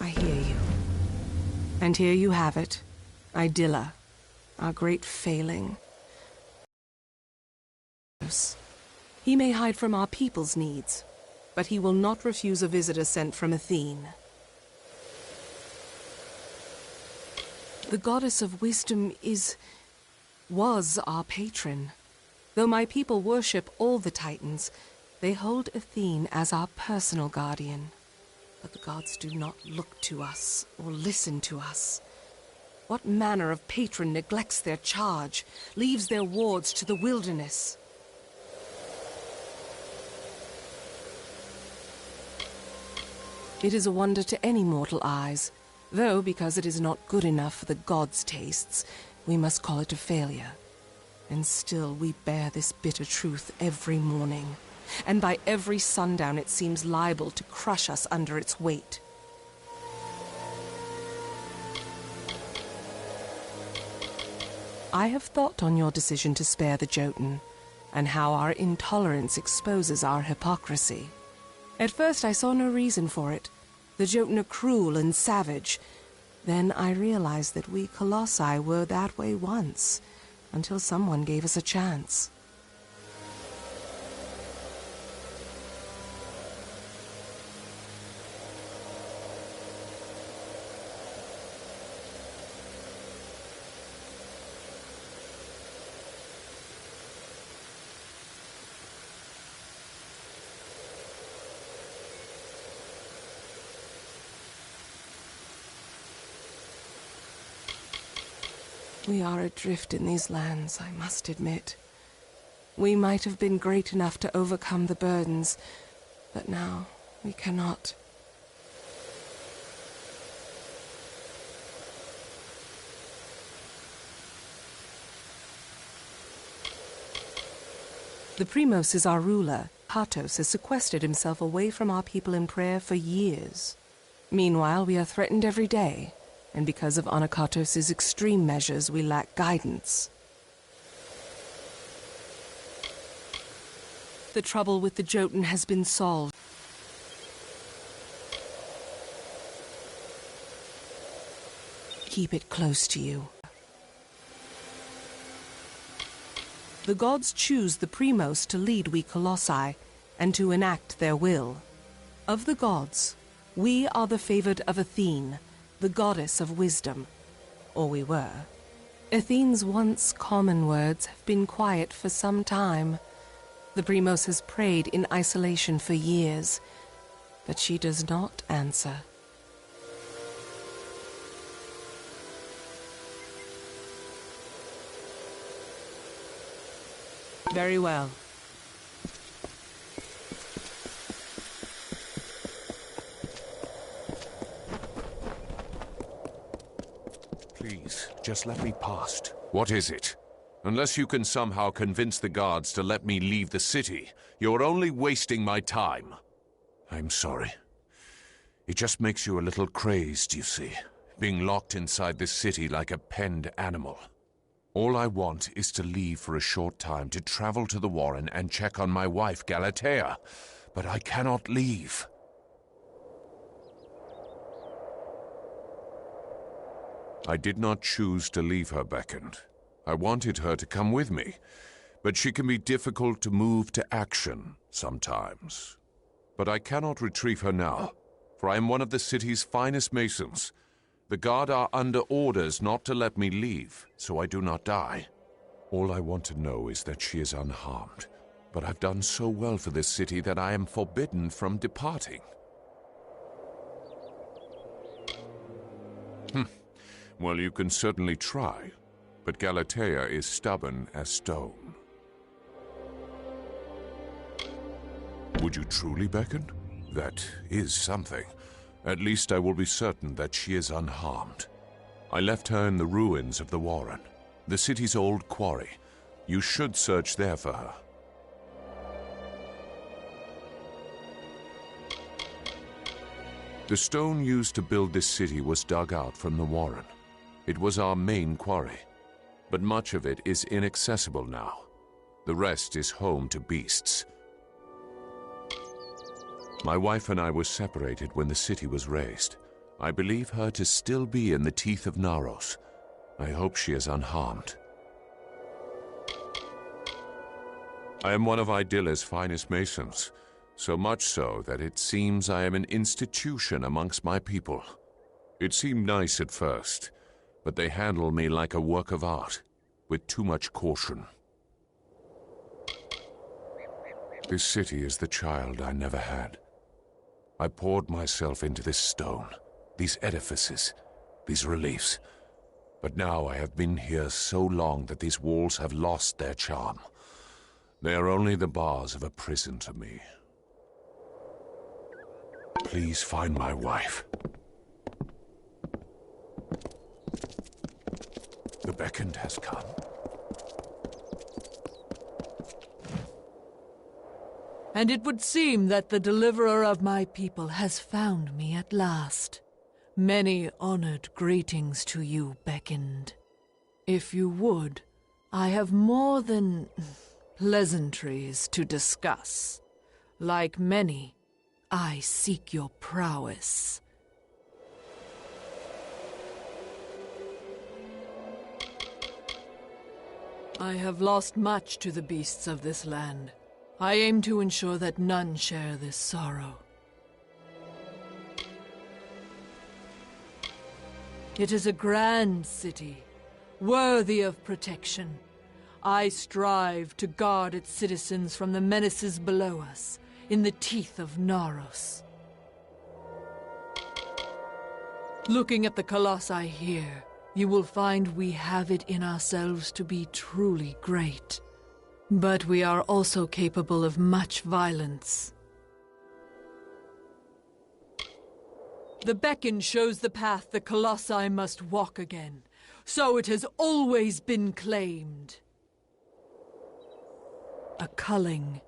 I hear you. And here you have it. Idylla, our great failing. He may hide from our people's needs, but he will not refuse a visitor sent from Athene. The goddess of wisdom was our patron. Though my people worship all the Titans, they hold Athene as our personal guardian. But the gods do not look to us or listen to us. What manner of patron neglects their charge, leaves their wards to the wilderness? It is a wonder to any mortal eyes, though because it is not good enough for the gods' tastes, we must call it a failure. And still we bear this bitter truth every morning, and by every sundown it seems liable to crush us under its weight. I have thought on your decision to spare the Jotun, and how our intolerance exposes our hypocrisy. At first I saw no reason for it. The Jotun are cruel and savage. Then I realized that we Colossi were that way once, until someone gave us a chance. We are adrift in these lands, I must admit. We might have been great enough to overcome the burdens, but now we cannot. The Primos is our ruler. Katos has sequestered himself away from our people in prayer for years. Meanwhile, we are threatened every day. And because of Anakatos' extreme measures, we lack guidance. The trouble with the Jotun has been solved. Keep it close to you. The gods choose the Primos to lead we Colossi, and to enact their will. Of the gods, we are the favored of Athene, the goddess of wisdom, or we were. Athene's once common words have been quiet for some time. The Primos has prayed in isolation for years, but she does not answer. Very well. Please, just let me past. What is it? Unless you can somehow convince the guards to let me leave the city, you're only wasting my time. I'm sorry. It just makes you a little crazed, you see, being locked inside this city like a penned animal. All I want is to leave for a short time to travel to the Warren and check on my wife, Galatea. But I cannot leave. I did not choose to leave her beckoned. I wanted her to come with me, but she can be difficult to move to action sometimes. But I cannot retrieve her now, for I am one of the city's finest masons. The guard are under orders not to let me leave, so I do not die. All I want to know is that she is unharmed, but I've done so well for this city that I am forbidden from departing. Well, you can certainly try, but Galatea is stubborn as stone. Would you truly beckon? That is something. At least I will be certain that she is unharmed. I left her in the ruins of the Warren, the city's old quarry. You should search there for her. The stone used to build this city was dug out from the Warren. It was our main quarry, but much of it is inaccessible now. The rest is home to beasts. My wife and I were separated when the city was razed. I believe her to still be in the teeth of Naros. I hope she is unharmed. I am one of Idila's finest masons, so much so that it seems I am an institution amongst my people. It seemed nice at first, but they handle me like a work of art, with too much caution. This city is the child I never had. I poured myself into this stone, these edifices, these reliefs. But now I have been here so long that these walls have lost their charm. They are only the bars of a prison to me. Please find my wife. The beckoned has come. And it would seem that the deliverer of my people has found me at last. Many honored greetings to you, beckoned. If you would, I have more than pleasantries to discuss. Like many, I seek your prowess. I have lost much to the beasts of this land. I aim to ensure that none share this sorrow. It is a grand city, worthy of protection. I strive to guard its citizens from the menaces below us, in the teeth of Naros. Looking at the colossi here, you will find we have it in ourselves to be truly great. But we are also capable of much violence. The beacon shows the path the colossi must walk again. So it has always been claimed. A culling.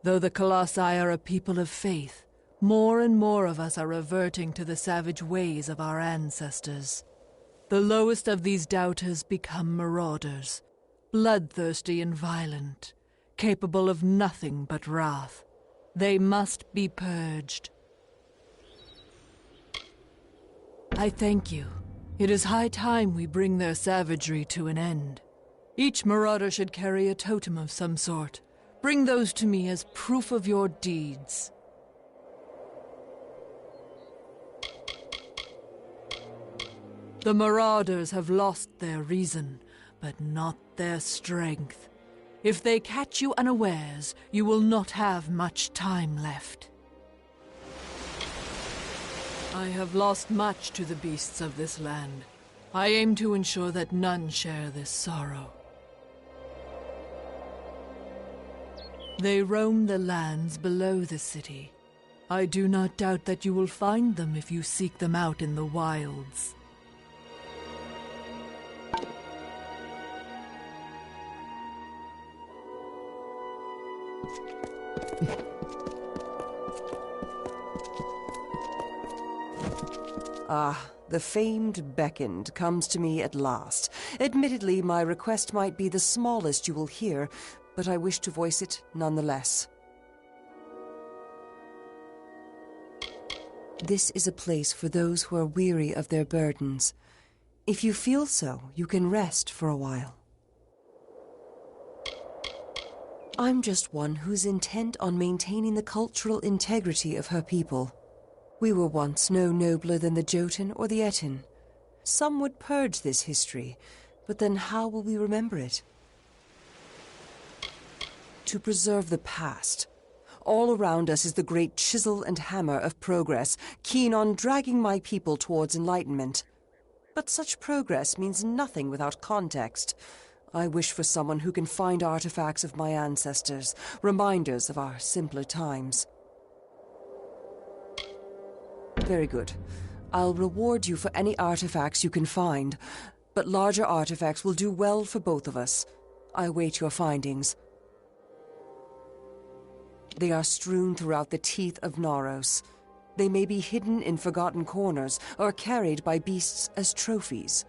Though the colossi are a people of faith, more and more of us are reverting to the savage ways of our ancestors. The lowest of these doubters become marauders, bloodthirsty and violent, capable of nothing but wrath. They must be purged. I thank you. It is high time we bring their savagery to an end. Each marauder should carry a totem of some sort. Bring those to me as proof of your deeds. The marauders have lost their reason, but not their strength. If they catch you unawares, you will not have much time left. I have lost much to the beasts of this land. I aim to ensure that none share this sorrow. They roam the lands below the city. I do not doubt that you will find them if you seek them out in the wilds. Ah, the famed beckoned comes to me at last. Admittedly, my request might be the smallest you will hear, but I wish to voice it nonetheless. This is a place for those who are weary of their burdens. If you feel so, you can rest for a while. I'm just one who's intent on maintaining the cultural integrity of her people. We were once no nobler than the Jotun or the Etin. Some would purge this history, but then how will we remember it? To preserve the past. All around us is the great chisel and hammer of progress, keen on dragging my people towards enlightenment. But such progress means nothing without context. I wish for someone who can find artifacts of my ancestors, reminders of our simpler times. Very good. I'll reward you for any artifacts you can find, but larger artifacts will do well for both of us. I await your findings. They are strewn throughout the teeth of Naros. They may be hidden in forgotten corners or carried by beasts as trophies.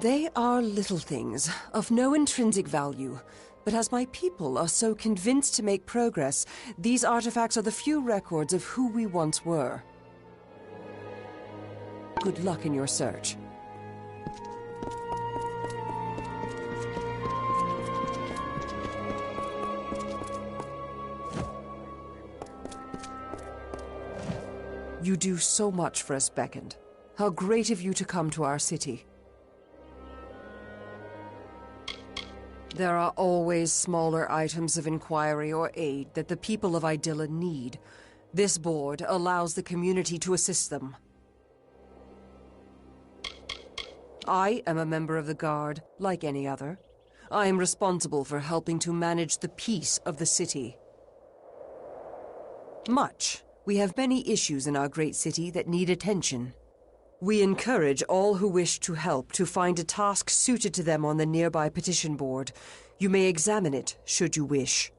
They are little things, of no intrinsic value, But as my people are so convinced to make progress, these artifacts are the few records of who we once were. Good luck in your search. You do so much for us, Beckoned. How great of you to come to our city. There are always smaller items of inquiry or aid that the people of Idylla need. This board allows the community to assist them. I am a member of the Guard, like any other. I am responsible for helping to manage the peace of the city. We have many issues in our great city that need attention. We encourage all who wish to help to find a task suited to them on the nearby petition board. You may examine it, should you wish.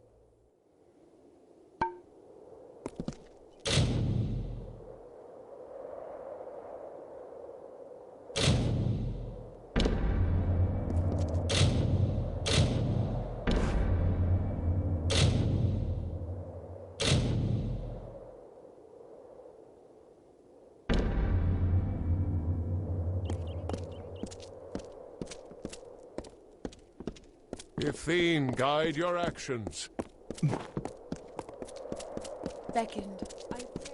Ythene, guide your actions. Beckoned, I pray.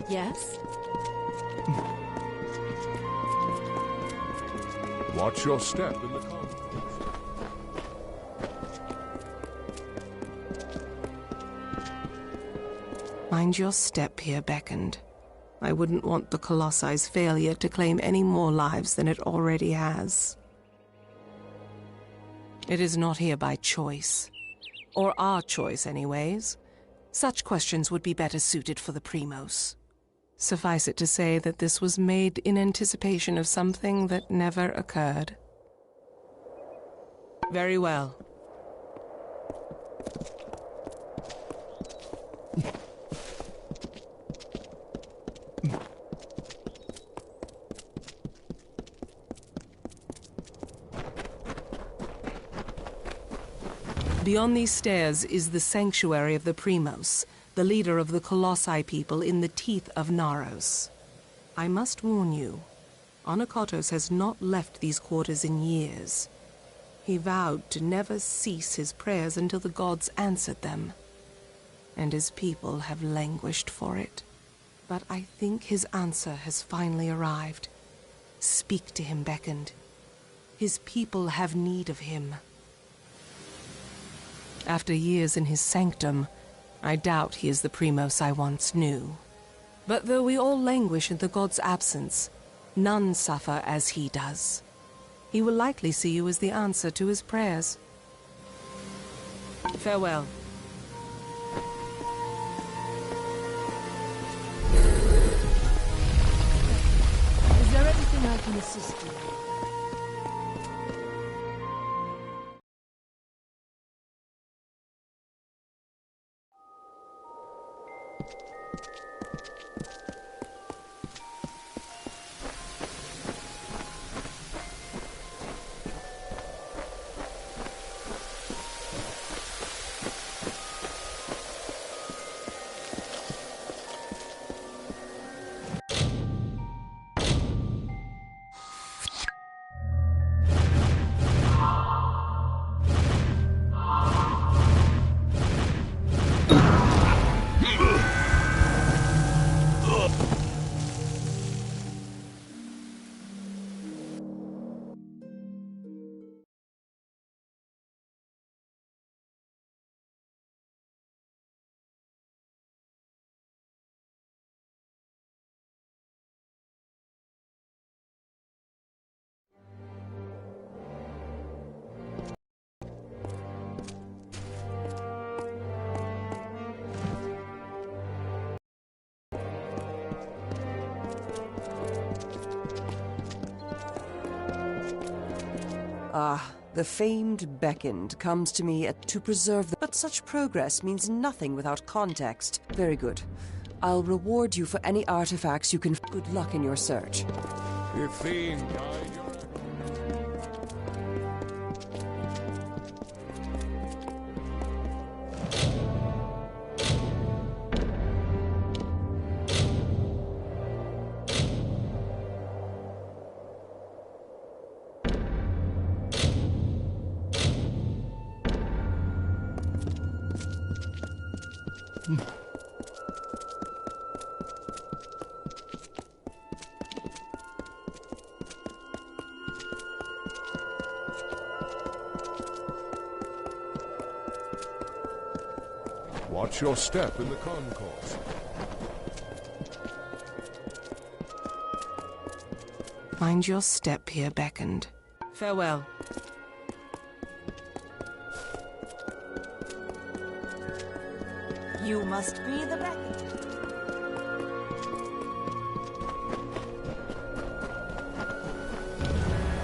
Yes? Watch your step in the corridors. Mind your step here, Beckoned. I wouldn't want the Colosse's failure to claim any more lives than it already has. It is not here by choice. Or our choice, anyways. Such questions would be better suited for the Primos. Suffice it to say that this was made in anticipation of something that never occurred. Very well. Beyond these stairs is the sanctuary of the Primos, the leader of the Colossi people in the teeth of Naros. I must warn you, Onikotos has not left these quarters in years. He vowed to never cease his prayers until the gods answered them, and his people have languished for it. But I think his answer has finally arrived. Speak to him, Beckoned. His people have need of him. After years in his sanctum, I doubt he is the Primos I once knew. But though we all languish in the god's absence, none suffer as he does. He will likely see you as the answer to his prayers. Farewell. Is there anything I can assist you with? The famed beckoned comes to me to preserve the... But such progress means nothing without context. Very good. I'll reward you for any artifacts you can... Good luck in your search. The fiend Watch your step in the concourse. Mind your step here, beckoned. Farewell. You must be the beckoned.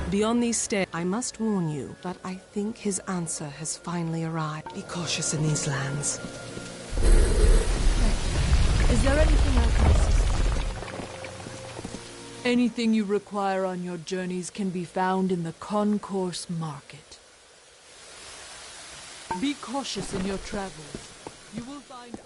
Beyond these stairs, I must warn you, but I think his answer has finally arrived. Be cautious in these lands. Is there anything I can assist you? Anything you require on your journeys can be found in the Concourse Market. Be cautious in your travels. You will find items.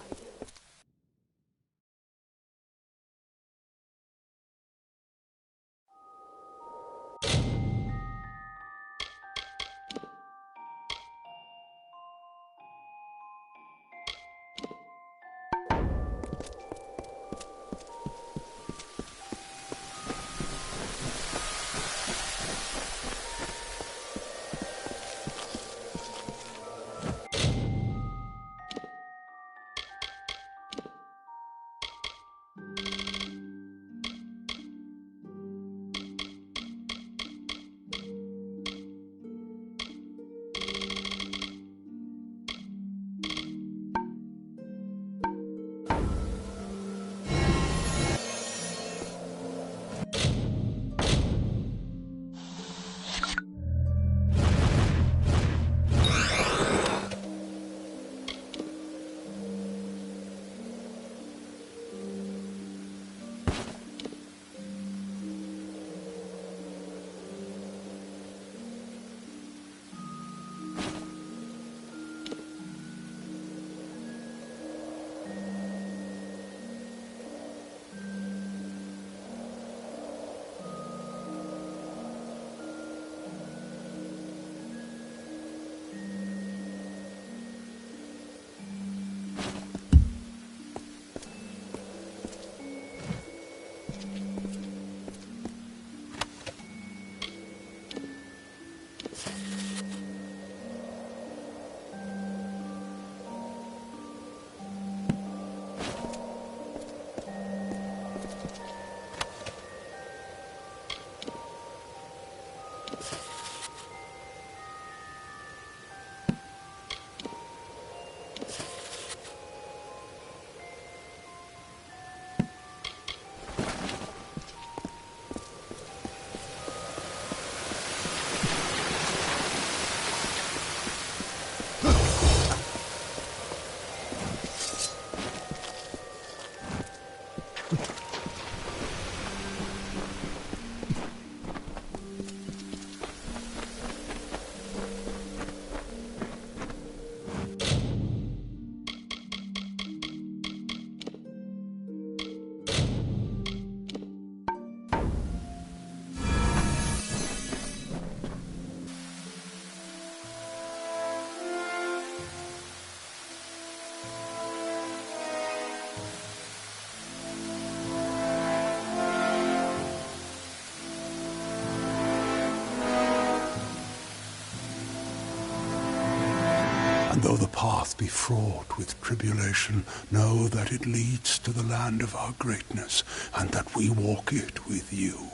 And though the path be fraught with tribulation, know that it leads to the land of our greatness, and that we walk it with you.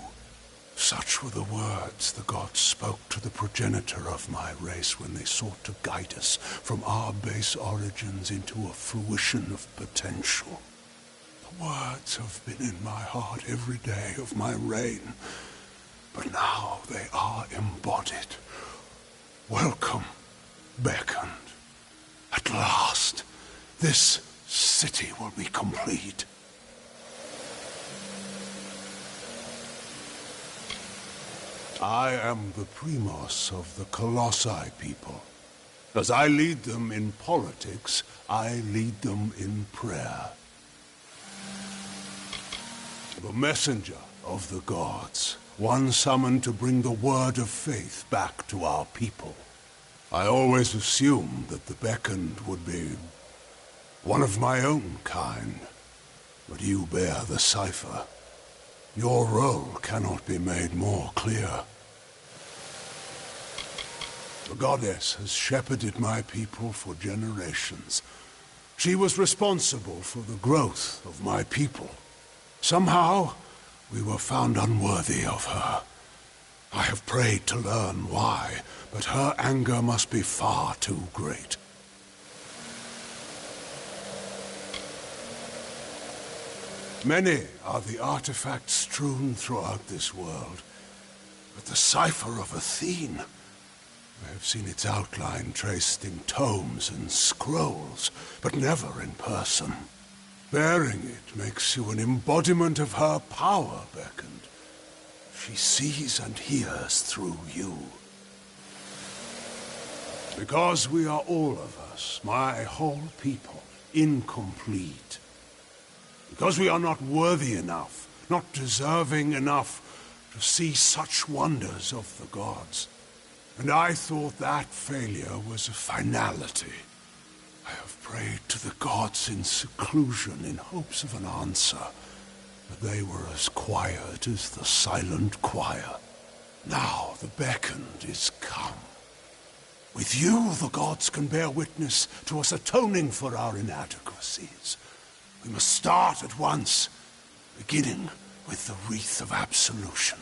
Such were the words the gods spoke to the progenitor of my race when they sought to guide us from our base origins into a fruition of potential. The words have been in my heart every day of my reign, but now they are embodied. Welcome, beckoned. At last, this city will be complete. I am the Primos of the Colossi people. As I lead them in politics, I lead them in prayer. The messenger of the gods, one summoned to bring the word of faith back to our people. I always assumed that the beckoned would be one of my own kind, but you bear the cipher. Your role cannot be made more clear. The goddess has shepherded my people for generations. She was responsible for the growth of my people. Somehow, we were found unworthy of her. I have prayed to learn why, but her anger must be far too great. Many are the artifacts strewn throughout this world, but the cipher of Athene, I have seen its outline traced in tomes and scrolls, but never in person. Bearing it makes you an embodiment of her power, beckoned. She sees and hears through you. Because we are all of us, my whole people, incomplete. Because we are not worthy enough, not deserving enough to see such wonders of the gods. And I thought that failure was a finality. I have prayed to the gods in seclusion in hopes of an answer, but they were as quiet as the silent choir. Now the beckoned is come. With you, the gods can bear witness to us atoning for our inadequacies. We must start at once, beginning with the wreath of absolution.